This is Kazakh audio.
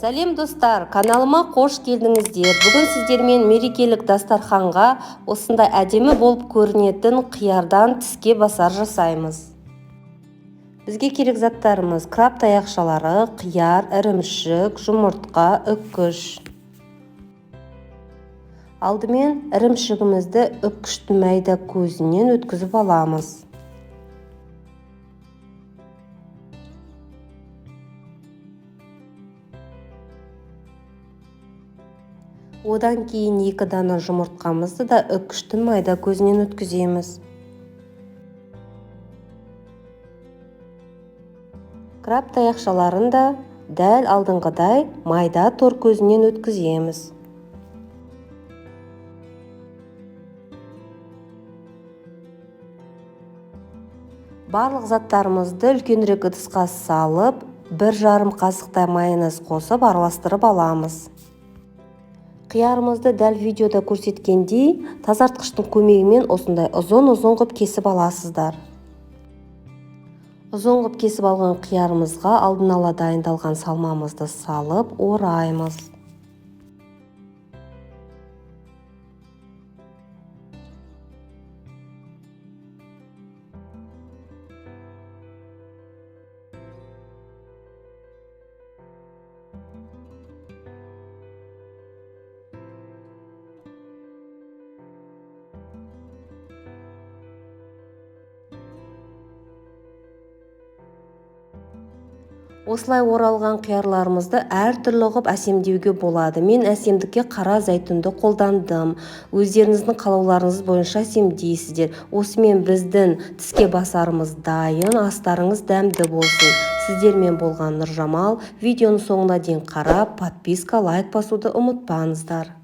Сәлем достар, каналыма қош келдіңіздер. Бүгін сіздермен мерекелік дастарханға осындай әдемі болып көрінетін қиярдан тіске басар жасаймыз. Бізге керек заттарымыз: краб таяқшалары, қияр, ірімшік, жұмыртқа, үккіш. Алдымен ірімшігімізді үккіштің майда көзінен өткізіп аламыз. Одан кейін 2 дана жұмыртқамызды да үккіштің майда көзінен өткіземіз. Краб таяқшаларын да дәл алдыңғыдай майда тор көзінен өткіземіз. Барлық заттарымызды үлкенірек ыдысқа салып, 1,5 қасықтай майонез қосып араластырып аламыз. Қиярымызды дәл видеода көрсеткендей, тазартқыштың көмегімен осындай ұзын-ұзын қып кесіп аласыздар. Ұзын қып кесіп алған қиярымызға алдын ала дайындалған салмамызды салып ораймыз. Осылай оралған қиярларымызды әртүрлі қып әсемдеуге болады. Мен әсемдікке қара зәйтүнді қолдандым. Өздеріңіздің қалауларыңыз бойынша әсемдейсіздер. Осымен біздің тіске басарымыз дайын, астарыңыз дәмді болсын. Сіздермен болған Нұржамал. Видеоның соңына дейін қарап, подписка, лайк басуды ұмытпаңыздар.